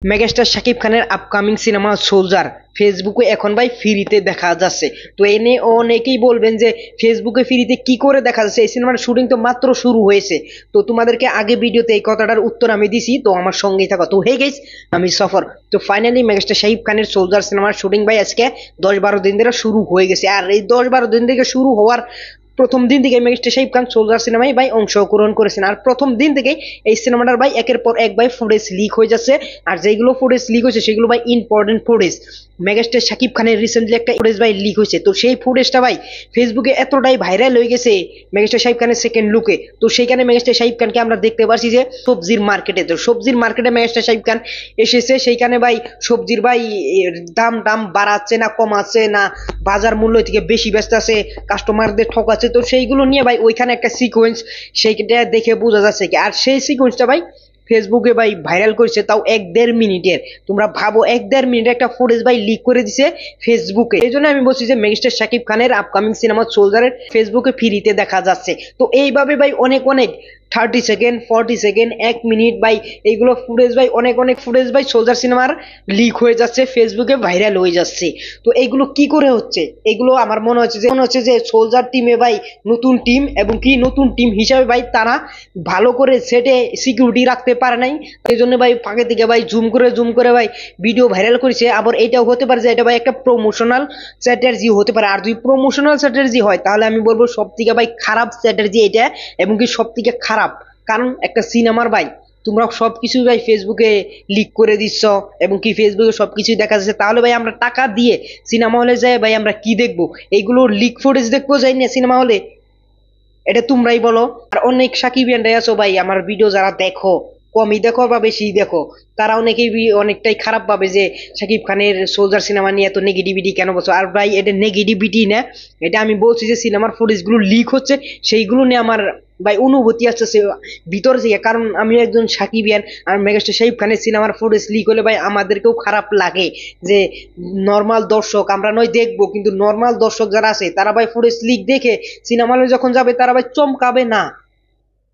Megastar Shakib খানের upcoming cinema soldier ফেসবুকে এখন ভাই ফ্রিতে দেখা যাচ্ছে। তো এ নিয়ে অনেকেই বলবেন যে ফেসবুকে ফ্রিতে কি করে দেখা যাচ্ছে, এই সিনেমার শুটিং তো মাত্র শুরু হয়েছে। তো তোমাদেরকে আগে ভিডিওতে এই কথাটার উত্তর আমি দিছি, তো আমার সঙ্গেই থাকো। তো হে গাইস, আমি সফর। তো ফাইনালি মেগাস্টার শাকিব খানের সোলজার সিনেমার শুটিং ভাই আজকে 10-12 দিন ধরে শুরু হয়ে গেছে। আর এই 10-12 দিন থেকে শুরু হওয়ার প্রথম দিন থেকে মেগাস্টার শাকিব খান সোলজার সিনেমায় ভাই অংশগ্রহণ করেছেন। আর প্রথম দিন থেকে এই সিনেমাটার ভাই একের পর এক ভাই ফুটেজ লিক হয়ে যাচ্ছে। আর যেগুলো ফুটেজ লিক হয়েছে সেগুলো ভাই ইম্পর্টেন্ট ফুটেজ। মেগাস্টার শাকিব খানের রিসেন্টলি একটা ফুটেজ ভাই লিক হয়েছে, তো সেই ফুটেজটা ভাই ফেসবুকে এতটাই ভাইরাল হয়ে গেছে মেগাস্টার শাকিব খানের সেকেন্ড লুকে। তো সেইখানে মেগাস্টার শাকিব খানকে আমরা দেখতে পাচ্ছি যে সবজির মার্কেটে, তো সবজির মার্কেটে মেগাস্টার শাকিব খান এসেছে। সেইখানে ভাই সবজির ভাই দাম দাম বাড়াচ্ছে না কমাচ্ছে না, বাজার মূল্য থেকে বেশি ব্যস্ত আছে, কাস্টমারদের ঠকাচ্ছে। তো সেইগুলো নিয়ে ভাই ওইখানে একটা সিকোয়েন্স সেইটা দেখে বোঝা যাচ্ছে কি। আর সেই সিকোয়েন্সটা ভাই ফেসবুকে ভাই ভাইরাল করেছে, তাও 1-1.5 মিনিটের। তোমরা ভাবো 1-1.5 মিনিটের একটা ফুটেজ ভাই লিক করে দিছে ফেসবুকে। এই জন্য আমি বলছি যে মেগাস্টার শাকিব খানের আপকামিং সিনেমা সোলজারের ফেসবুকে ফ্রিতে দেখা যাচ্ছে। তো এইভাবে ভাই অনেক অনেক 30 সেকেন্ড 40 সেকেন্ড 1 মিনিট ভাই এইগুলো ফুটেজ ভাই অনেক অনেক ফুটেজ ভাই সোলজার সিনেমার লিক হয়ে যাচ্ছে, ফেসবুকে ভাইরাল হয়ে যাচ্ছে। তো এইগুলো কি করে হচ্ছে? এগুলো আমার মনে হচ্ছে যে সোলজার টিমে ভাই নতুন টিম, এবং কি নতুন টিম হিসাবে ভাই তারা ভালো করে সেটে সিকিউরিটি রাখতে পারে নাই। এই জন্য ভাই ফাঁকে থেকে ভাই জুম করে ভাই ভিডিও ভাইরাল করেছে। আবার এটাও হতে পারে যে এটা ভাই একটা প্রমোশনাল স্ট্র্যাটেজি হতে পারে। আর যদি প্রমোশনাল স্ট্র্যাটেজি হয় তাহলে আমি বলবো সব থেকে ভাই খারাপ স্ট্র্যাটেজি এটা, এবং কি সব থেকে খারাপ। কারণ একটা সিনেমার ভাই তোমরা সবকিছু ভাই ফেসবুকে লিক করে দিচ্ছ, এবং কি ফেসবুকে সবকিছু দেখা যাচ্ছে, তাহলে ভাই আমরা টাকা দিয়ে সিনেমা হলে যাই ভাই আমরা কি দেখবো? এগুলো লিক ফুটেজ দেখবো যাই না সিনেমা হলে? এটা তোমরাই বলো। আর অনেক সাকিবিয়ানরাই আছো ভাই, আমার ভিডিও যারা দেখো, কমই দেখো বা বেশি দেখো, তারা অনেকেই অনেকটাই খারাপ ভাবে যে শাকিব খানের সোলজার সিনেমা নিয়ে এত নেগেটিভিটি কেন বলছো। আর ভাই এটা নেগেটিভিটি না, এটা আমি বলছি যে সিনেমার ফুটেজ গুলো লিক হচ্ছে সেইগুলো নিয়ে আমার ভাই অনুভূতি আসছে ভিতর থেকে। কারণ আমি একজন সাকিবিয়ান, আর মেগাস্টার শাকিব খানের সিনেমার ফুটেজ লিক হলে ভাই আমাদেরকেও খারাপ লাগে যে নর্মাল দর্শক আমরা নয় দেখবো, কিন্তু নর্মাল দর্শক যারা আছে তারা ভাই ফুটেজ লিক দেখে সিনেমা হলে যখন যাবে তারা ভাই চমকাবে না।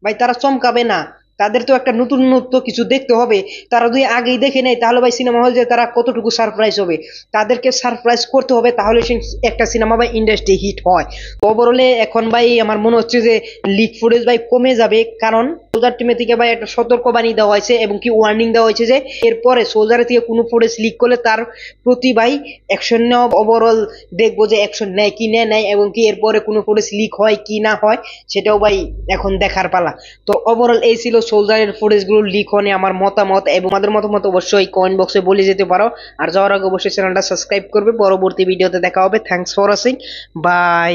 ভাই তারা চমকাবে না, তাদের তো একটা নতুনত্ব কিছু দেখতে হবে। তারা যদি আগেই দেখে নেয় তাহলে ভাই সিনেমা হল যে তারা কতটুকু সারপ্রাইজ হবে, তাদেরকে সারপ্রাইজ করতে হবে, তাহলে একটা সিনেমা ভাই ইন্ডাস্ট্রি হিট হয়। ওভারঅলে এখন ভাই আমার মনে হচ্ছে যে লিক ফুটেজ ভাই কমে যাবে, কারণ সোলজার টিমে থেকে ভাই একটা সতর্কবাণী দেওয়া হয়েছে, এবং কি ওয়ার্নিং দেওয়া হয়েছে যে এরপরে সোলজারের থেকে কোনো ফুটেজ লিক করলে তার প্রতি ভাই অ্যাকশন নেওয়া। ওভারঅল দেখবো যে অ্যাকশন নেয় কি নেয়, এবং কি এরপরে কোনো ফুটেজ লিক হয় কি না হয় সেটাও ভাই এখন দেখার পালা। তো ওভারঅল এই ছিল সোলজারের ফুটেজ গুলো লিক হনে আমার মতামত, এবং আমাদের মতামত অবশ্যই কমেন্ট বক্সে বলে যেতে পারো। আর যাওয়ার আগে অবশ্যই চ্যানেলটা সাবস্ক্রাইব করবে। পরবর্তী ভিডিওতে দেখা হবে। Thanks for watching, by.